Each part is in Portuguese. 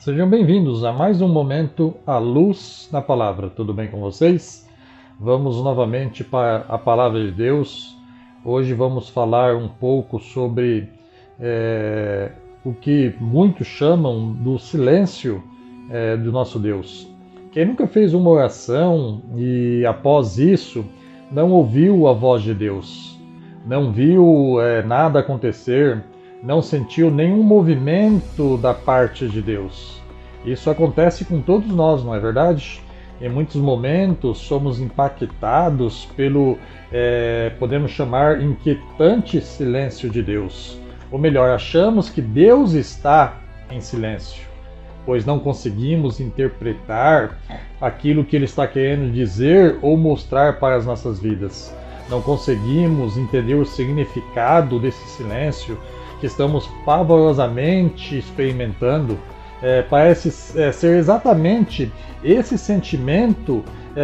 Sejam bem-vindos a mais um momento à luz na palavra. Tudo bem com vocês? Vamos novamente para a palavra de Deus. Hoje vamos falar um pouco sobre o que muitos chamam do silêncio do nosso Deus. Quem nunca fez uma oração e após isso não ouviu a voz de Deus, não viu nada acontecer, não sentiu nenhum movimento da parte de Deus. Isso acontece com todos nós, não é verdade? Em muitos momentos somos impactados pelo, podemos chamar, inquietante silêncio de Deus. Ou melhor, achamos que Deus está em silêncio, pois não conseguimos interpretar aquilo que Ele está querendo dizer ou mostrar para as nossas vidas. Não conseguimos entender o significado desse silêncio que estamos pavorosamente experimentando. Parece ser exatamente esse sentimento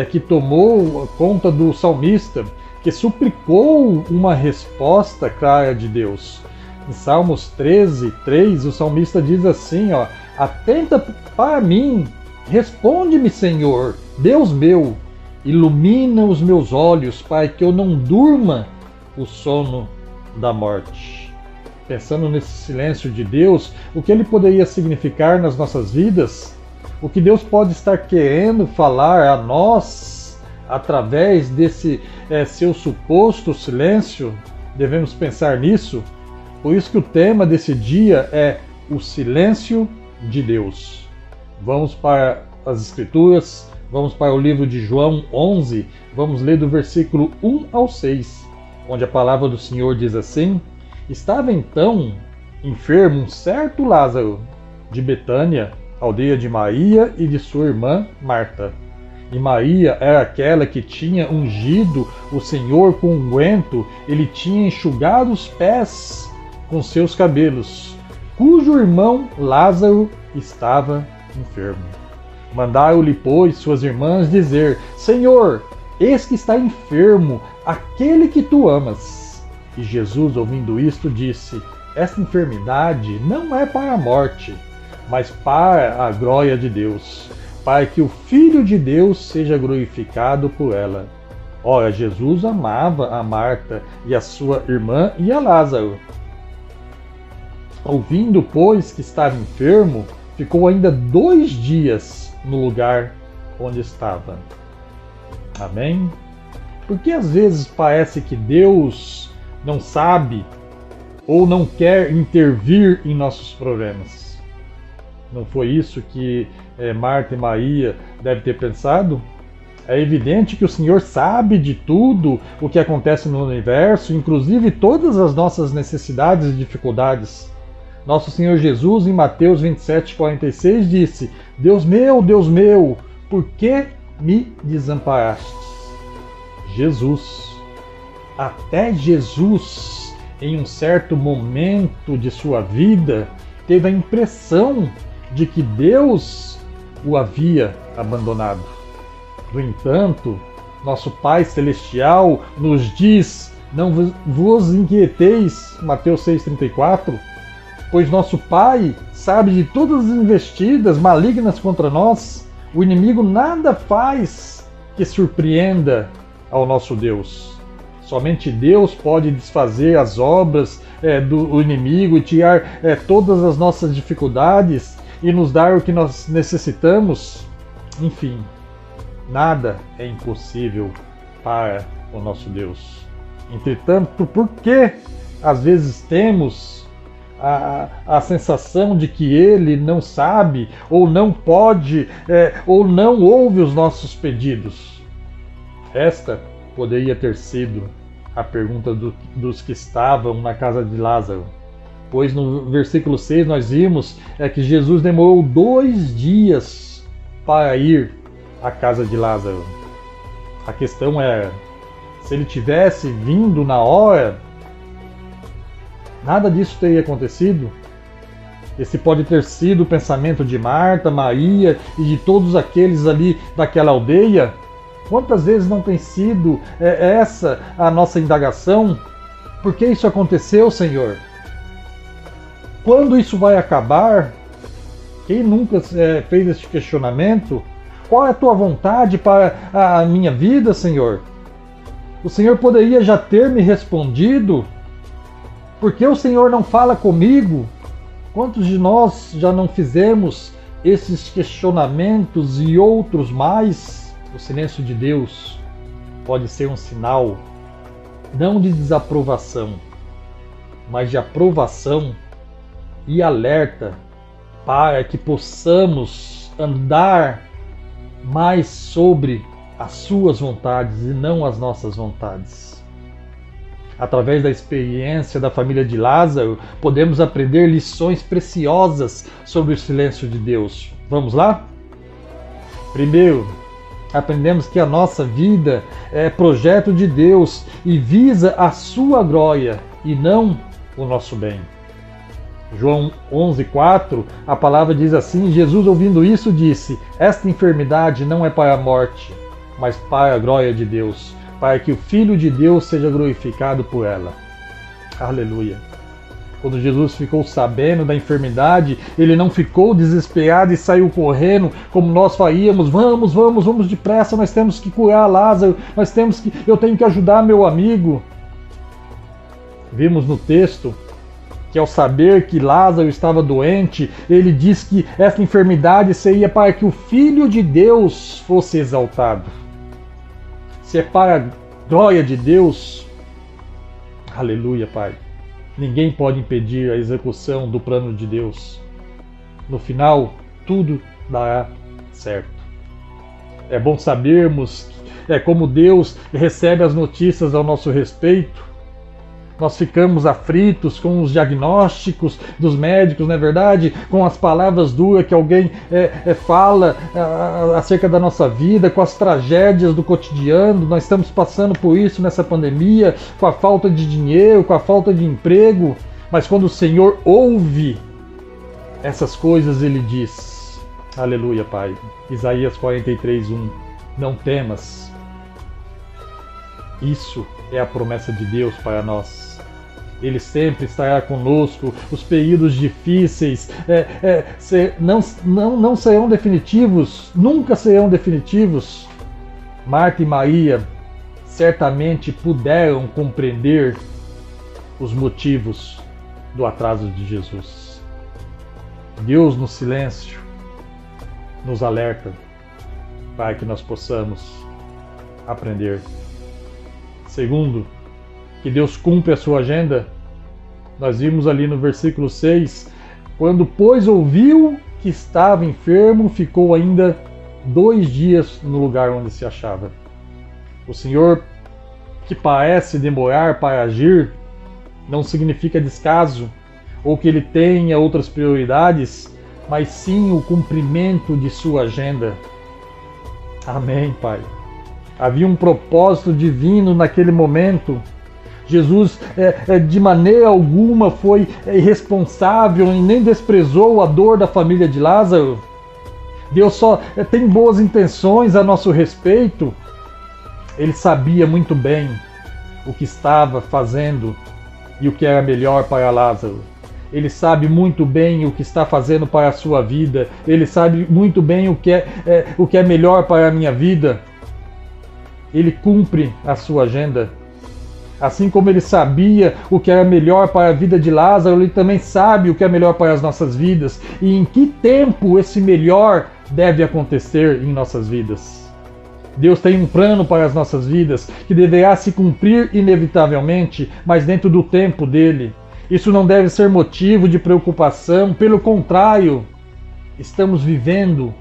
que tomou conta do salmista, que suplicou uma resposta clara de Deus. Em Salmos 13:3, o salmista diz assim, atenta para mim, responde-me, Senhor, Deus meu, ilumina os meus olhos para que eu não durma o sono da morte. Pensando nesse silêncio de Deus, o que ele poderia significar nas nossas vidas, o que Deus pode estar querendo falar a nós através desse seu suposto silêncio, devemos pensar nisso. Por isso que o tema desse dia é o silêncio de Deus. Vamos para as Escrituras, vamos para o livro de João 11, vamos ler do versículo 1 ao 6, onde a palavra do Senhor diz assim: Estava então enfermo um certo Lázaro, de Betânia, aldeia de Maria e de sua irmã Marta. E Maria era aquela que tinha ungido o Senhor com unguento, ele tinha enxugado os pés com seus cabelos, cujo irmão Lázaro estava enfermo. Mandaram-lhe, pois, suas irmãs dizer: Senhor, eis que está enfermo aquele que tu amas. E Jesus, ouvindo isto, disse: Esta enfermidade não é para a morte, mas para a glória de Deus, para que o Filho de Deus seja glorificado por ela. Ora, Jesus amava a Marta e a sua irmã e a Lázaro. Ouvindo, pois, que estava enfermo, ficou ainda 2 dias no lugar onde estava. Amém? Porque às vezes parece que Deus não sabe ou não quer intervir em nossos problemas. Não foi isso que Marta e Maria devem ter pensado? É evidente que o Senhor sabe de tudo o que acontece no universo, inclusive todas as nossas necessidades e dificuldades. Nosso Senhor Jesus, em Mateus 27:46, disse: Deus meu, por que me desamparastes? Jesus. Até Jesus, em um certo momento de sua vida, teve a impressão de que Deus o havia abandonado. No entanto, nosso Pai Celestial nos diz: não vos inquieteis, Mateus 6,34, pois nosso Pai sabe de todas as investidas malignas contra nós. O inimigo nada faz que surpreenda ao nosso Deus. Somente Deus pode desfazer as obras do inimigo e tirar todas as nossas dificuldades e nos dar o que nós necessitamos. Enfim, nada é impossível para o nosso Deus. Entretanto, por que às vezes temos a sensação de que Ele não sabe, ou não pode, ou não ouve os nossos pedidos? Esta poderia ter sido a pergunta dos que estavam na casa de Lázaro. Pois no versículo 6 nós vimos que Jesus demorou 2 dias para ir à casa de Lázaro. A questão era, se ele tivesse vindo na hora, nada disso teria acontecido? Esse pode ter sido o pensamento de Marta, Maria e de todos aqueles ali daquela aldeia. Quantas vezes não tem sido essa a nossa indagação? Por que isso aconteceu, Senhor? Quando isso vai acabar? Quem nunca fez esse questionamento? Qual é a tua vontade para a minha vida, Senhor? O Senhor poderia já ter me respondido. Por que o Senhor não fala comigo? Quantos de nós já não fizemos esses questionamentos e outros mais? O silêncio de Deus pode ser um sinal não de desaprovação, mas de aprovação e alerta para que possamos andar mais sobre as suas vontades e não as nossas vontades. Através da experiência da família de Lázaro, podemos aprender lições preciosas sobre o silêncio de Deus. Vamos lá? Primeiro, aprendemos que a nossa vida é projeto de Deus e visa a sua glória e não o nosso bem. João 11,4, a palavra diz assim: Jesus, ouvindo isso, disse: esta enfermidade não é para a morte, mas para a glória de Deus, para que o Filho de Deus seja glorificado por ela. Aleluia. Quando Jesus ficou sabendo da enfermidade, ele não ficou desesperado e saiu correndo como nós faríamos. Vamos depressa, nós temos que curar Lázaro, eu tenho que ajudar meu amigo. Vimos no texto que ao saber que Lázaro estava doente, ele diz que essa enfermidade seria para que o Filho de Deus fosse exaltado. Se é para a glória de Deus, aleluia, Pai. Ninguém pode impedir a execução do plano de Deus. No final, tudo dará certo. É bom sabermos como Deus recebe as notícias ao nosso respeito. Nós ficamos aflitos com os diagnósticos dos médicos, não é verdade? Com as palavras duras que alguém fala acerca da nossa vida, com as tragédias do cotidiano. Nós estamos passando por isso nessa pandemia, com a falta de dinheiro, com a falta de emprego. Mas quando o Senhor ouve essas coisas, Ele diz, aleluia, Pai. Isaías 43:1, não temas. Isso é a promessa de Deus para nós. Ele sempre estará conosco. Os períodos difíceis não serão definitivos, nunca serão definitivos. Marta e Maria certamente puderam compreender os motivos do atraso de Jesus. Deus, no silêncio, nos alerta para que nós possamos aprender. Segundo, que Deus cumpre a sua agenda. Nós vimos ali no versículo 6, quando pois ouviu que estava enfermo, ficou ainda 2 dias no lugar onde se achava. O Senhor, que parece demorar para agir, não significa descaso, ou que Ele tenha outras prioridades, mas sim o cumprimento de sua agenda. Amém, Pai. Havia um propósito divino naquele momento. Jesus, de maneira alguma, foi irresponsável e nem desprezou a dor da família de Lázaro. Deus só tem boas intenções a nosso respeito. Ele sabia muito bem o que estava fazendo e o que era melhor para Lázaro. Ele sabe muito bem o que está fazendo para a sua vida. Ele sabe muito bem o que é melhor para a minha vida. Ele cumpre a sua agenda. Assim como ele sabia o que era melhor para a vida de Lázaro, ele também sabe o que é melhor para as nossas vidas e em que tempo esse melhor deve acontecer em nossas vidas. Deus tem um plano para as nossas vidas que deverá se cumprir inevitavelmente, mas dentro do tempo dele. Isso não deve ser motivo de preocupação, pelo contrário, estamos vivendo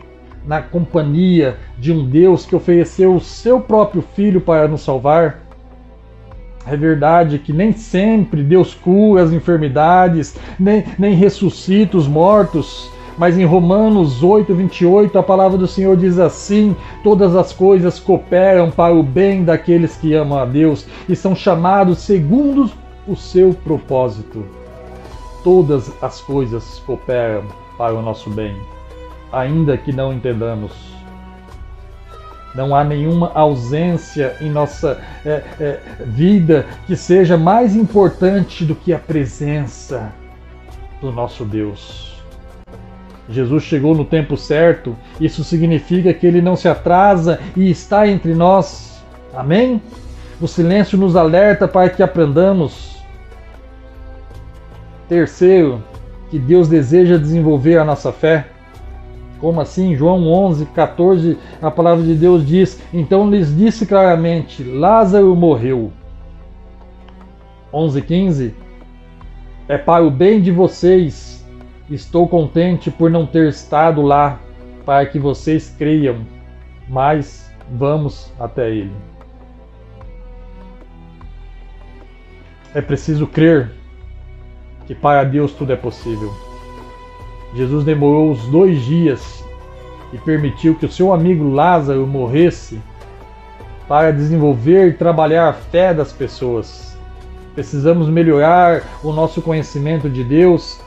na companhia de um Deus que ofereceu o seu próprio Filho para nos salvar. É verdade que nem sempre Deus cura as enfermidades, nem ressuscita os mortos, mas em Romanos 8:28 a palavra do Senhor diz assim: todas as coisas cooperam para o bem daqueles que amam a Deus e são chamados segundo o seu propósito. Todas as coisas cooperam para o nosso bem, ainda que não entendamos. Não há nenhuma ausência em nossa vida que seja mais importante do que a presença do nosso Deus. Jesus chegou no tempo certo. Isso significa que Ele não se atrasa e está entre nós. Amém? O silêncio nos alerta para que aprendamos. Terceiro, que Deus deseja desenvolver a nossa fé. Como assim? João 11:14, a palavra de Deus diz: então lhes disse claramente, Lázaro morreu. 11:15, é para o bem de vocês. Estou contente por não ter estado lá, para que vocês creiam, mas vamos até ele. É preciso crer que para Deus tudo é possível. Jesus demorou os 2 dias e permitiu que o seu amigo Lázaro morresse para desenvolver e trabalhar a fé das pessoas. Precisamos melhorar o nosso conhecimento de Deus.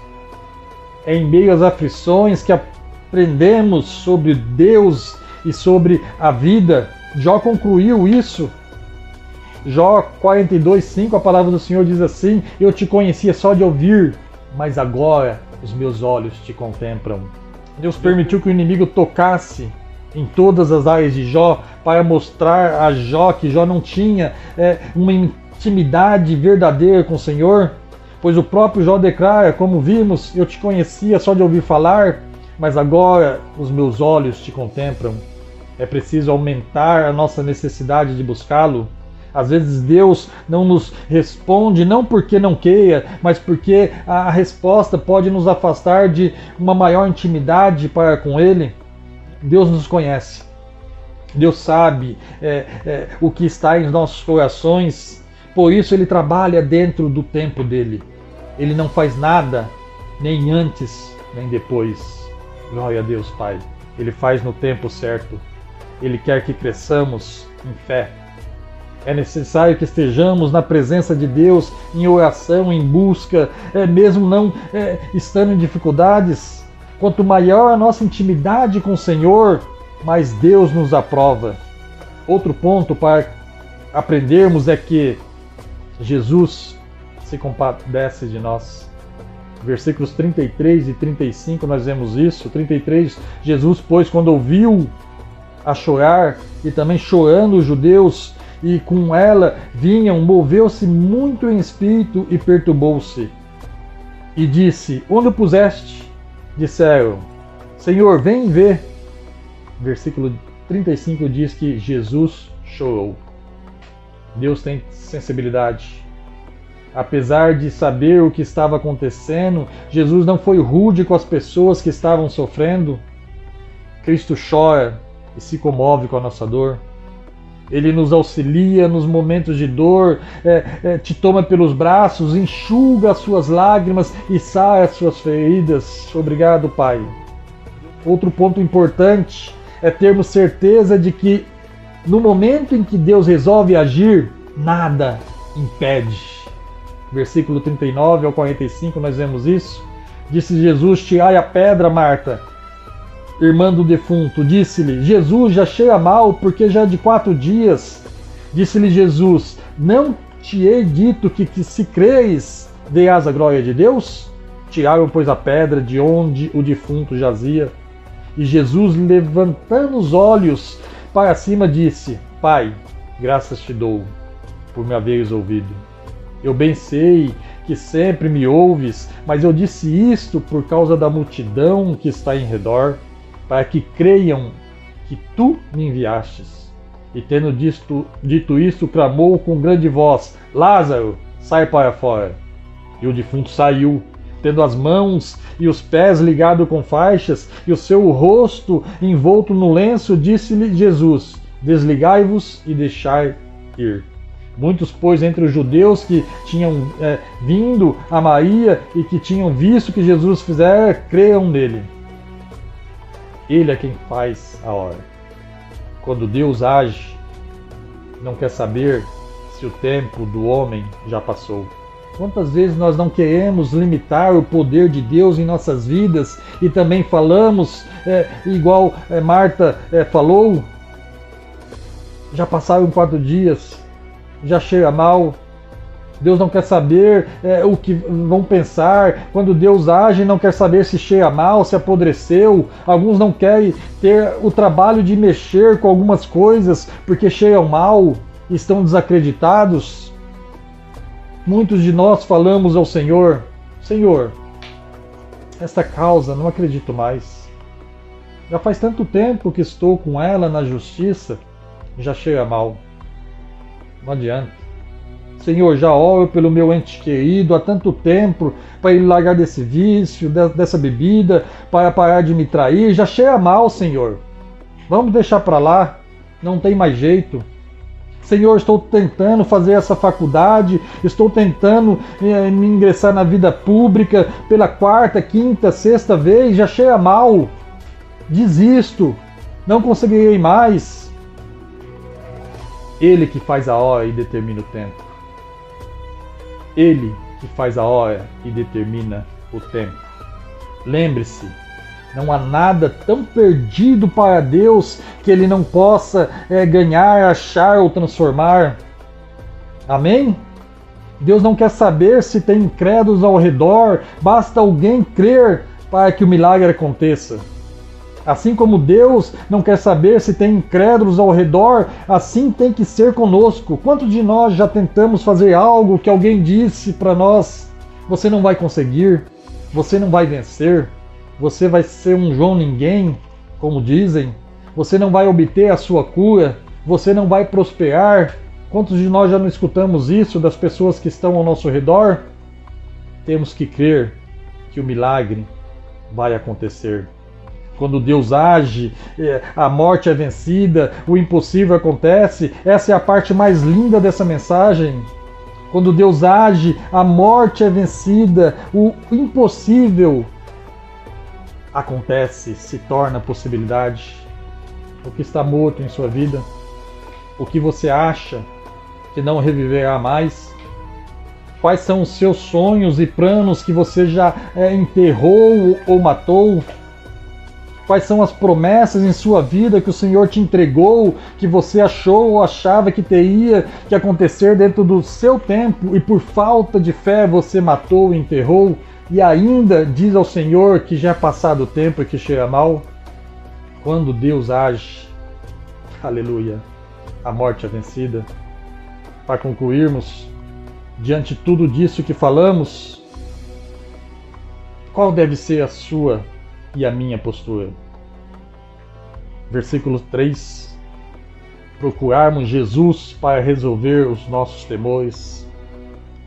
É em meio às aflições que aprendemos sobre Deus e sobre a vida. Jó concluiu isso. Jó 42:5, a palavra do Senhor diz assim: eu te conhecia só de ouvir, mas agora os meus olhos te contemplam. Deus permitiu que o inimigo tocasse em todas as áreas de Jó para mostrar a Jó que Jó não tinha uma intimidade verdadeira com o Senhor. Pois o próprio Jó declara, como vimos, eu te conhecia só de ouvir falar, mas agora os meus olhos te contemplam. É preciso aumentar a nossa necessidade de buscá-lo. Às vezes Deus não nos responde, não porque não queira, mas porque a resposta pode nos afastar de uma maior intimidade para com Ele. Deus nos conhece. Deus sabe o que está em nossos corações. Por isso Ele trabalha dentro do tempo dEle. Ele não faz nada, nem antes, nem depois. Glória a Deus, Pai. Ele faz no tempo certo. Ele quer que cresçamos em fé. É necessário que estejamos na presença de Deus, em oração, em busca, mesmo não estando em dificuldades. Quanto maior a nossa intimidade com o Senhor, mais Deus nos aprova. Outro ponto para aprendermos é que Jesus se compadece de nós. Versículos 33 e 35 nós vemos isso. 33, Jesus, pois, quando ouviu a chorar, e também chorando os judeus, e com ela vinham, moveu-se muito em espírito e perturbou-se. E disse, onde o puseste? Disseram, Senhor, vem ver. Versículo 35 diz que Jesus chorou. Deus tem sensibilidade. Apesar de saber o que estava acontecendo, Jesus não foi rude com as pessoas que estavam sofrendo. Cristo chora e se comove com a nossa dor. Ele nos auxilia nos momentos de dor, te toma pelos braços, enxuga as suas lágrimas e sara as suas feridas. Obrigado, Pai. Outro ponto importante é termos certeza de que no momento em que Deus resolve agir, nada impede. Versículo 39 ao 45 nós vemos isso. Disse Jesus, tirai a pedra, Marta, irmã do defunto. Disse-lhe, Jesus, já cheira mal, porque já é de 4 dias. Disse-lhe Jesus, não te hei dito que se creres, verás a glória de Deus? Tiraram, pois, a pedra de onde o defunto jazia. E Jesus, levantando os olhos para cima, disse, Pai, graças te dou por me haveres ouvido. Eu bem sei que sempre me ouves, mas eu disse isto por causa da multidão que está em redor, para que creiam que tu me enviastes. E tendo dito isto, clamou com grande voz, Lázaro, sai para fora. E o defunto saiu, tendo as mãos e os pés ligados com faixas, e o seu rosto envolto no lenço, disse-lhe Jesus, desligai-vos e deixai ir. Muitos, pois, entre os judeus que tinham vindo a Maria e que tinham visto o que Jesus fizera, creram nele. Ele é quem faz a hora. Quando Deus age, não quer saber se o tempo do homem já passou. Quantas vezes nós não queremos limitar o poder de Deus em nossas vidas e também falamos, igual Marta falou, já passaram 4 dias, já cheira mal. Deus não quer saber o que vão pensar. Quando Deus age, não quer saber se cheira mal, se apodreceu. Alguns não querem ter o trabalho de mexer com algumas coisas porque cheiram mal, estão desacreditados. Muitos de nós falamos ao Senhor: Senhor, esta causa não acredito mais. Já faz tanto tempo que estou com ela na justiça, já cheira mal. Não adianta. Senhor, já oro pelo meu ente querido há tanto tempo para ele largar desse vício, dessa bebida, para parar de me trair. Já cheira mal, Senhor. Vamos deixar para lá. Não tem mais jeito. Senhor, estou tentando fazer essa faculdade, estou tentando me ingressar na vida pública pela quarta, quinta, sexta vez. Já cheira mal. Desisto. Não conseguirei mais. Ele que faz a hora e determina o tempo. Ele que faz a hora e determina o tempo. Lembre-se, não há nada tão perdido para Deus que Ele não possa ganhar, achar ou transformar. Amém? Deus não quer saber se tem incrédulos ao redor, basta alguém crer para que o milagre aconteça. Assim como Deus não quer saber se tem incrédulos ao redor, assim tem que ser conosco. Quantos de nós já tentamos fazer algo que alguém disse para nós: você não vai conseguir, você não vai vencer, você vai ser um João ninguém, como dizem, você não vai obter a sua cura, você não vai prosperar. Quantos de nós já não escutamos isso das pessoas que estão ao nosso redor? Temos que crer que o milagre vai acontecer. Quando Deus age, a morte é vencida, o impossível acontece. Essa é a parte mais linda dessa mensagem. Quando Deus age, a morte é vencida, o impossível acontece, se torna possibilidade. O que está morto em sua vida, o que você acha que não reviverá mais, quais são os seus sonhos e planos que você já enterrou ou matou. Quais são as promessas em sua vida que o Senhor te entregou, que você achou ou achava que teria que acontecer dentro do seu tempo e por falta de fé você matou e enterrou e ainda diz ao Senhor que já é passado o tempo e que cheira mal? Quando Deus age, aleluia, a morte é vencida. Para concluirmos, diante de tudo disso que falamos, qual deve ser a sua e a minha postura? Versículo 3. Procurarmos Jesus para resolver os nossos temores.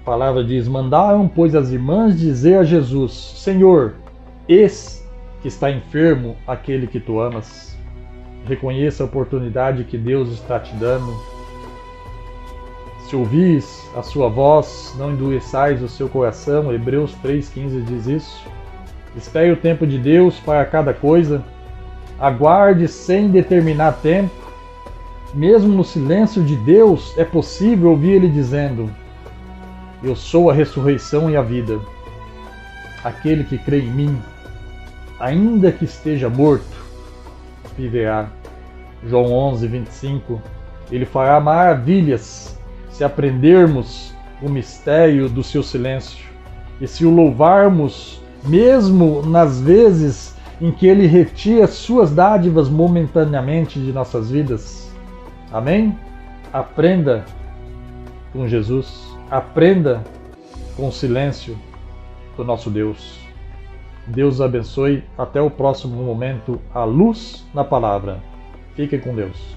A palavra diz: mandaram, pois, as irmãs dizer a Jesus: Senhor, eis que está enfermo aquele que tu amas. Reconheça a oportunidade que Deus está te dando. Se ouvis a sua voz, não endureçais o seu coração. Hebreus 3,15 diz isso. Espere o tempo de Deus para cada coisa. Aguarde sem determinar tempo. Mesmo no silêncio de Deus, é possível ouvir Ele dizendo: eu sou a ressurreição e a vida. Aquele que crê em mim, ainda que esteja morto, viverá. João 11:25. Ele fará maravilhas se aprendermos o mistério do seu silêncio e se o louvarmos mesmo nas vezes em que Ele retira suas dádivas momentaneamente de nossas vidas. Amém? Aprenda com Jesus. Aprenda com o silêncio do nosso Deus. Deus abençoe. Até o próximo momento. A luz na palavra. Fique com Deus.